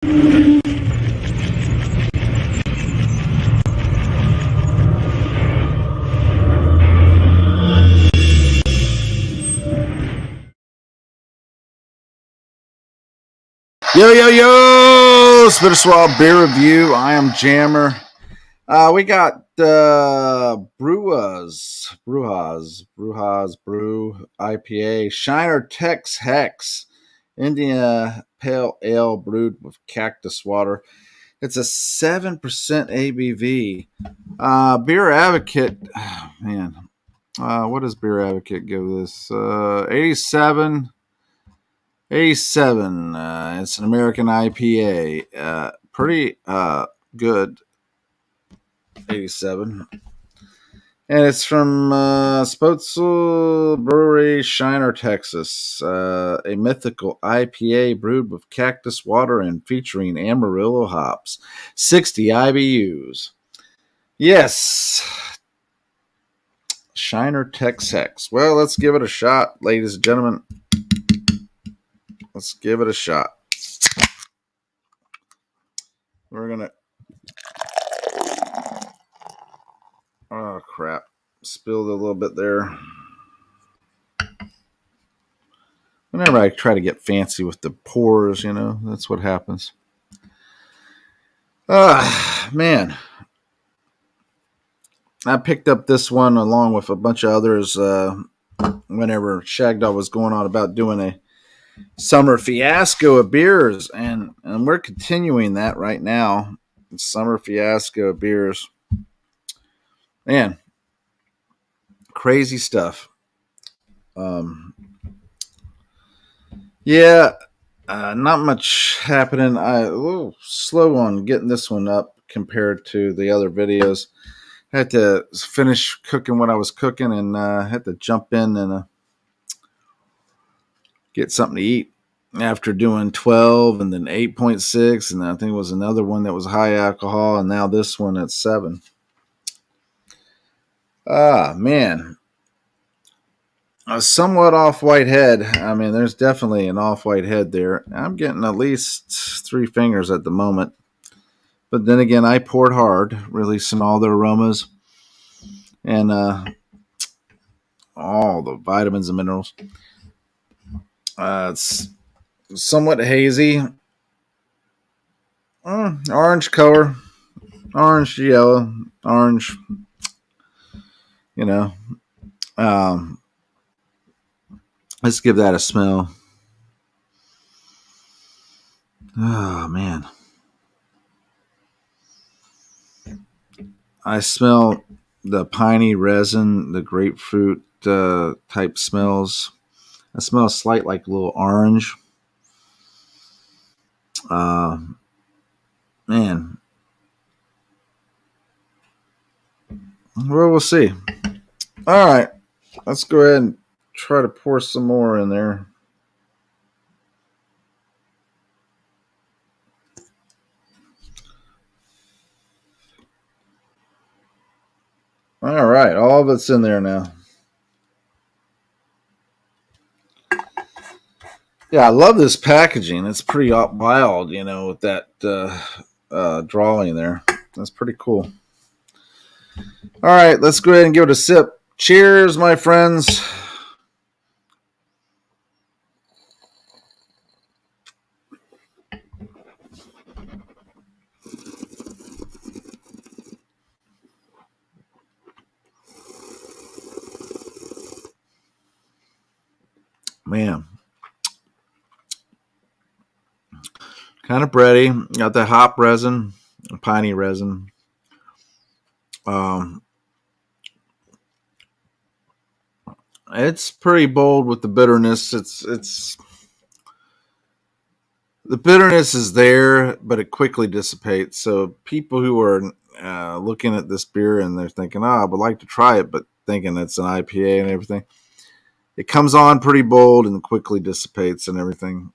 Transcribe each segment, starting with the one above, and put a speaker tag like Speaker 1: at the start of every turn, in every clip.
Speaker 1: Yo, yo, yo! Spitter Swab Beer Review. I am Jammer. We got Brujas, Brew IPA, Shiner TexHex, India Pale Ale brewed with cactus water. It's a 7% ABV. Beer Advocate, man, what does Beer Advocate give this? 87. 87. It's an American IPA. Pretty good. 87. And it's from Spotsel Brewery, Shiner, Texas. A mythical IPA brewed with cactus water and featuring Amarillo hops. 60 IBUs. Yes. Shiner TexHex. Well, let's give it a shot, ladies and gentlemen. Let's give it a shot. We're going to... Oh, crap. Spilled a little bit there. Whenever I try to get fancy with the pours, you know, that's what happens. Man. I picked up this one along with a bunch of others whenever Shagdog was going on about doing a summer fiasco of beers. And we're continuing that right now. Summer fiasco of beers. Man. Crazy stuff. Yeah, not much happening. I a little slow on getting this one up compared to the other videos. I had to finish cooking what I was cooking and had to jump in and get something to eat after doing 12 and then 8.6, and I think it was another one that was high alcohol, and now this one at 7. Man. A somewhat off-white head. I mean, there's definitely an off-white head there. I'm getting at least 3 fingers at the moment. But then again, I poured hard, releasing all the aromas and all the vitamins and minerals. It's somewhat hazy. Orange color. Orange, yellow, orange. You know. Let's give that a smell. Oh, man. I smell the piney resin, the grapefruit type smells. I smell a slight like a little orange. Man. Well, we'll see. All right. Let's go ahead and try to pour some more in there. All right. All of it's in there now. Yeah, I love this packaging. It's pretty wild, you know, with that drawing there. That's pretty cool. All right, let's go ahead and give it a sip. Cheers, my friends. Man. Kind of bready. Got the hop resin, piney resin. It's pretty bold with the bitterness. It's the bitterness is there, but it quickly dissipates. So people who are looking at this beer and they're thinking, I would like to try it, but thinking it's an IPA and everything, it comes on pretty bold and quickly dissipates and everything.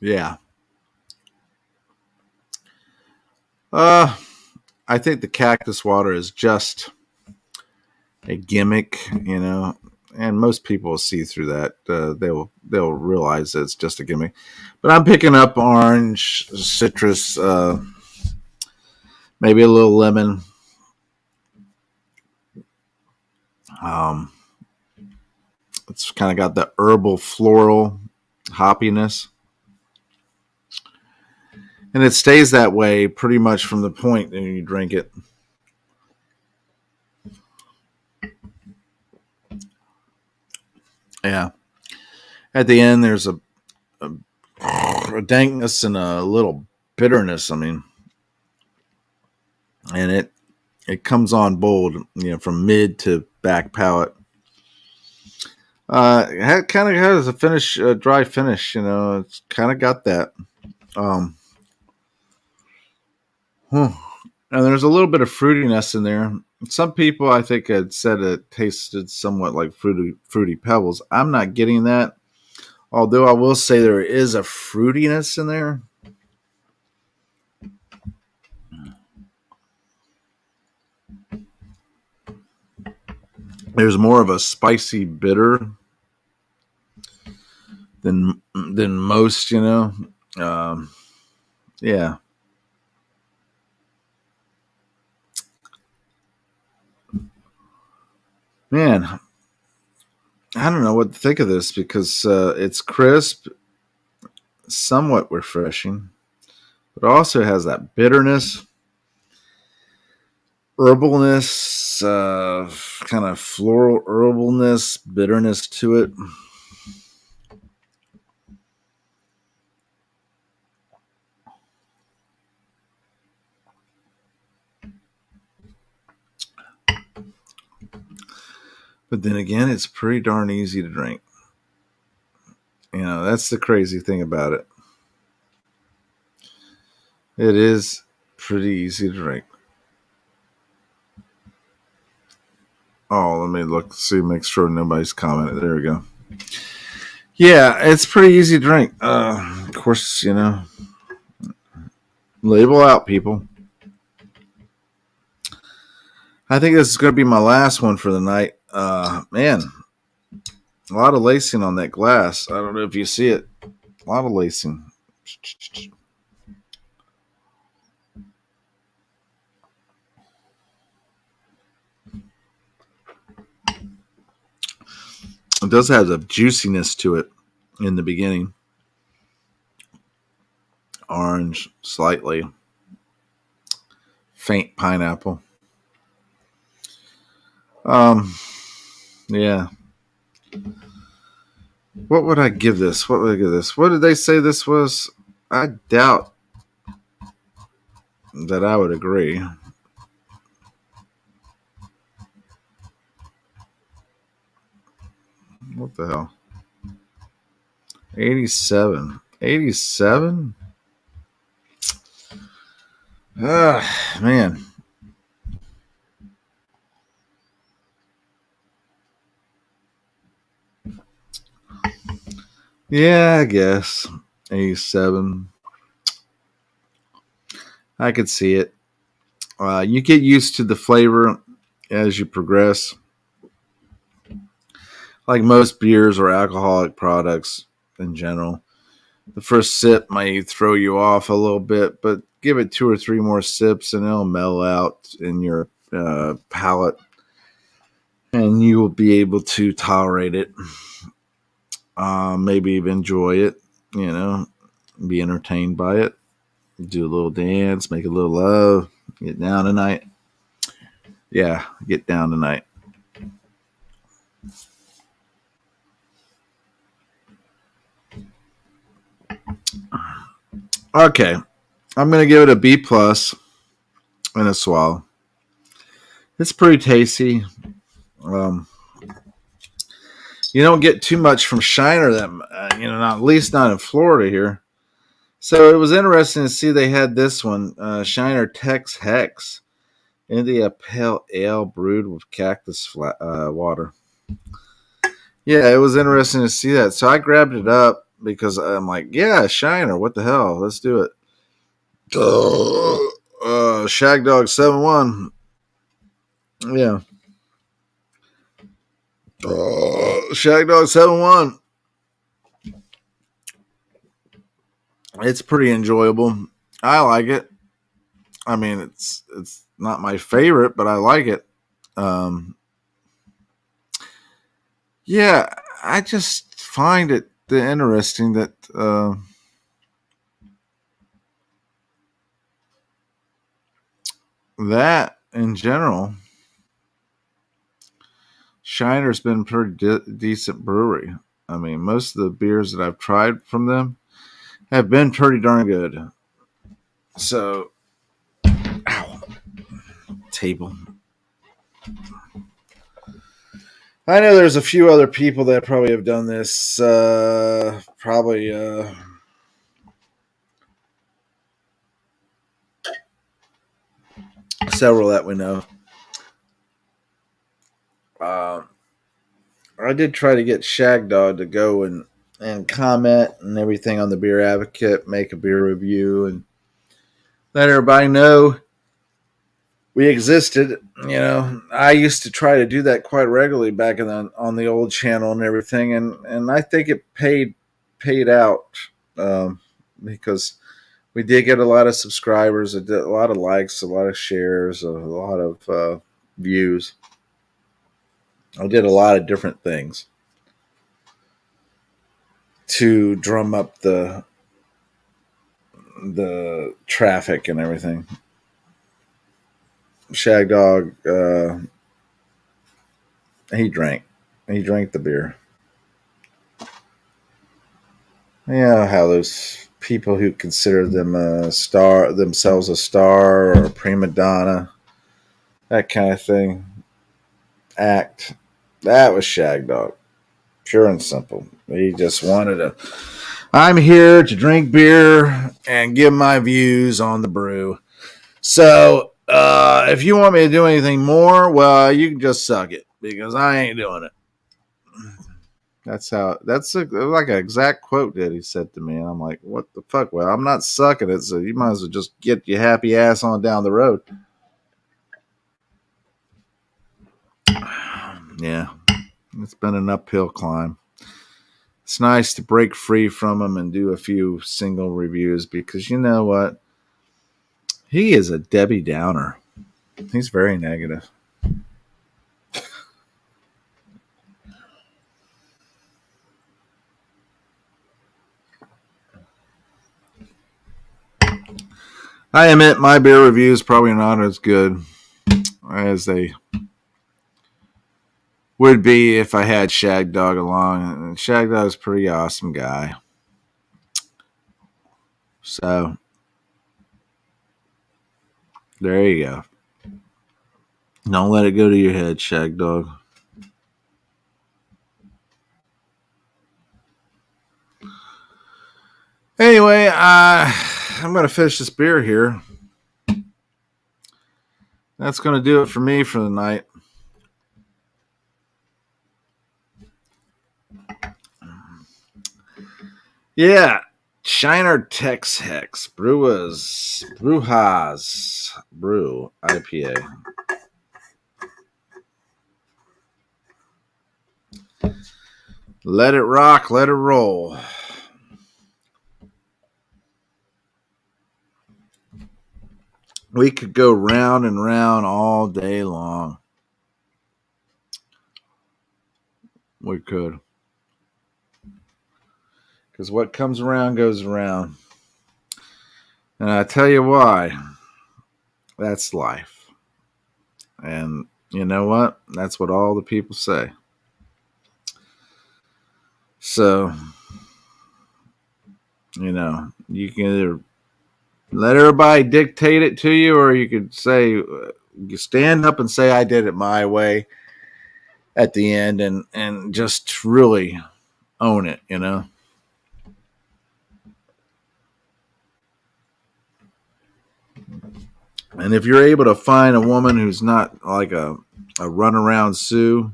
Speaker 1: Yeah. Uh, I think the cactus water is just a gimmick, and most people will see through that. They'll realize that it's just a gimmick. But I'm picking up orange, citrus, maybe a little lemon. Um, it's kind of got the herbal, floral hoppiness, and it stays that way pretty much from the point that you drink it. Yeah. At the end, there's a dankness and a little bitterness. I mean, and it comes on bold, from mid to back palate. It kind of has a finish, a dry finish. It's kind of got that. Um, and there's a little bit of fruitiness in there. Some people, I think, had said it tasted somewhat like fruity pebbles. I'm not getting that. Although I will say there is a fruitiness in there. There's more of a spicy bitter than most. Yeah. Man, I don't know what to think of this because it's crisp, somewhat refreshing, but also has that bitterness, herbalness, kind of floral herbalness, bitterness to it. But then again, it's pretty darn easy to drink. That's the crazy thing about it. It is pretty easy to drink. Oh, let me look, see, make sure nobody's commented. There we go. Yeah, it's pretty easy to drink. Of course, label out, people. I think this is going to be my last one for the night. Man, a lot of lacing on that glass. I don't know if you see it. A lot of lacing. It does have a juiciness to it in the beginning. Orange, slightly faint pineapple. Yeah. What would I give this? What would I give this? What did they say this was? I doubt that I would agree. What the hell? 87. 87? Man. Yeah, I guess. 87. I could see it. You get used to the flavor as you progress. Like most beers or alcoholic products in general, the first sip may throw you off a little bit, but give it two or three more sips and it'll mellow out in your palate and you will be able to tolerate it. Maybe even enjoy it, be entertained by it, do a little dance, make a little love, get down tonight. Yeah, get down tonight. Okay, I'm gonna give it a B plus and a swallow. It's pretty tasty. Um, you don't get too much from Shiner, that not, at least not in Florida here. So it was interesting to see they had this one, Shiner TexHex India Pale Ale brewed with cactus water. Yeah, it was interesting to see that. So I grabbed it up because I'm like, yeah, Shiner, what the hell? Let's do it. Shag Dog 7-1. Yeah. Shag Dog 7-1. It's pretty enjoyable. I like it. I mean, it's not my favorite, but I like it. Yeah, I just find it interesting that that in general, Shiner's been a pretty decent brewery. I mean, most of the beers that I've tried from them have been pretty darn good. So, ow, table. I know there's a few other people that probably have done this. Probably several that we know. I did try to get Shag Dog to go and comment and everything on the Beer Advocate, make a beer review, and let everybody know we existed. You know, I used to try to do that quite regularly back on the old channel and everything, and I think it paid out because we did get a lot of subscribers, a lot of likes, a lot of shares, a lot of views. I did a lot of different things to drum up the traffic and everything. Shag Dog, he drank the beer. Yeah, how those people who consider themselves a star or a prima donna, that kind of thing, act. That was Shag Dog, pure and simple. He just wanted to. I'm here to drink beer and give my views on the brew. So, if you want me to do anything more, well, you can just suck it because I ain't doing it. That's like an exact quote that he said to me. And I'm like, what the fuck? Well, I'm not sucking it, so you might as well just get your happy ass on down the road. Yeah, it's been an uphill climb. It's nice to break free from him and do a few single reviews because you know what? He is a Debbie Downer. He's very negative. I admit my beer reviews probably not as good as they would be if I had Shag Dog along. Shag Dog's a pretty awesome guy. So, there you go. Don't let it go to your head, Shag Dog. Anyway, I'm going to finish this beer here. That's going to do it for me for the night. Yeah, Shiner TexHex Bruja's Brew IPA. Let it rock, let it roll. We could go round and round all day long. We could. Because what comes around goes around. And I tell you why. That's life. And you know what? That's what all the people say. So, you know, you can either let everybody dictate it to you, or you could say, you stand up and say, I did it my way at the end and just really own it, you know? And if you're able to find a woman who's not like a runaround Sue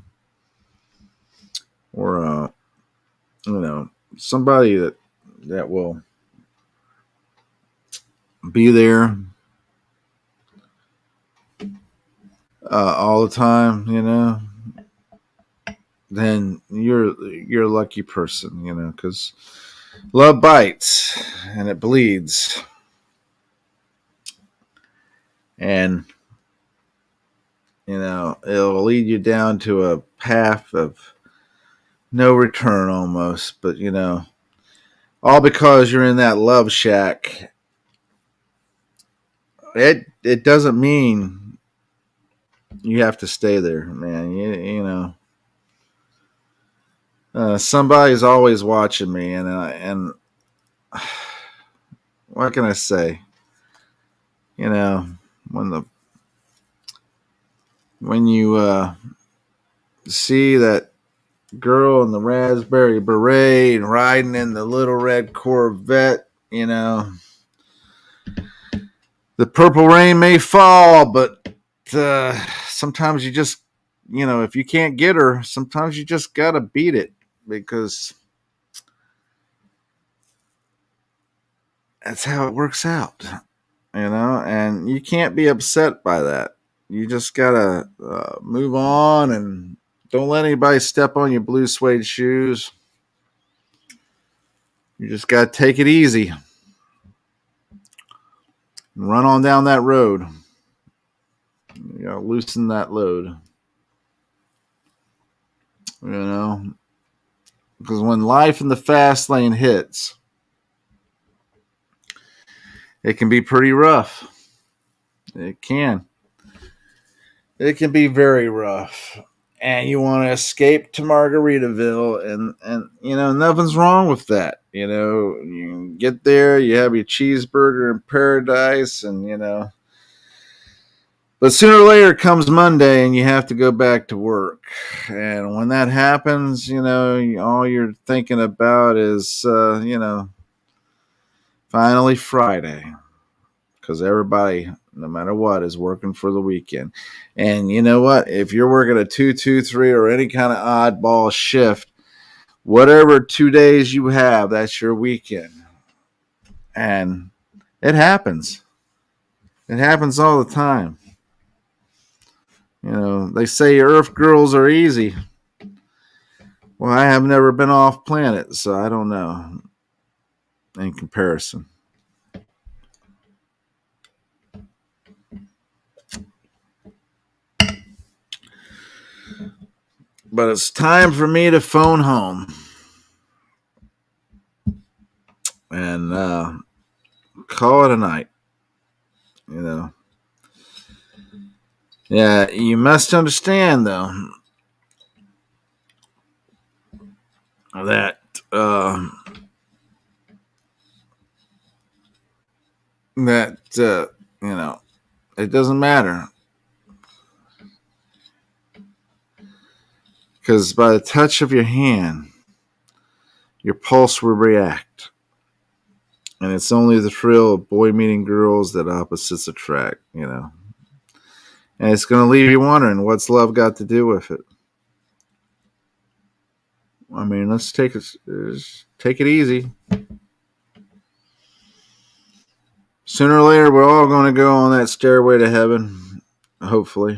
Speaker 1: or somebody that will be there all the time, then you're a lucky person, because love bites and it bleeds, and it'll lead you down to a path of no return almost. But all because you're in that love shack. It doesn't mean you have to stay there, man. Somebody's always watching me, and what can I say? When the when you see that girl in the raspberry beret and riding in the little red Corvette, the purple rain may fall, but sometimes you just, if you can't get her, sometimes you just gotta beat it, because that's how it works out, and you can't be upset by that. You just gotta move on, and don't let anybody step on your blue suede shoes. You just gotta take it easy and run on down that road. You gotta loosen that load, because when life in the fast lane hits, it can be pretty rough. It can. It can be very rough. And you want to escape to Margaritaville, and nothing's wrong with that. You get there, you have your cheeseburger in paradise, and but sooner or later comes Monday and you have to go back to work. And when that happens, all you're thinking about is finally Friday, because everybody, no matter what, is working for the weekend. And you know what? If you're working a 2-2-3 or any kind of oddball shift, whatever 2 days you have, that's your weekend. And it happens. It happens all the time. They say Earth girls are easy. Well, I have never been off planet, so I don't know in comparison. But it's time for me to phone home and call it a night. Yeah, you must understand, though, that it doesn't matter, because by the touch of your hand, your pulse will react, and it's only the thrill of boy meeting girls that opposites attract. And it's going to leave you wondering, what's love got to do with it? I mean, let's take it easy. Sooner or later, we're all going to go on that stairway to heaven, hopefully.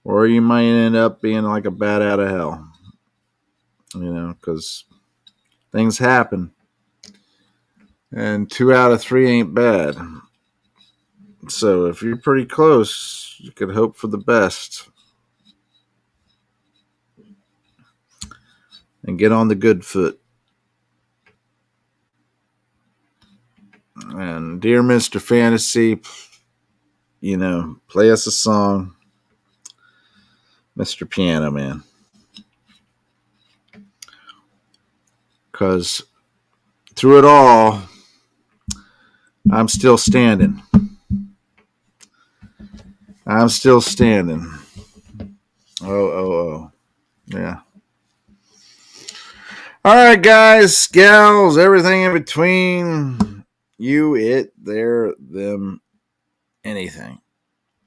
Speaker 1: Or you might end up being like a bat out of hell. Because things happen. And 2 out of 3 ain't bad. So if you're pretty close, you could hope for the best. And get on the good foot. And dear Mr. Fantasy, play us a song, Mr. Piano Man. Because through it all, I'm still standing. I'm still standing. Oh. Yeah. All right, guys, gals, everything in between. You, it, there, them, anything.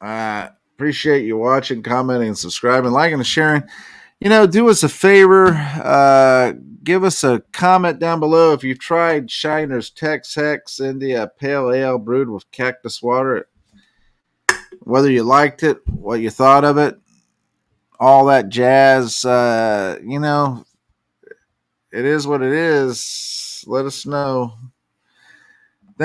Speaker 1: I appreciate you watching, commenting, and subscribing, liking, and sharing. Do us a favor. Give us a comment down below if you've tried Shiner's TexHex India Pale Ale brewed with cactus water. whether you liked it, what you thought of it, all that jazz. You know, it is what it is. Let us know.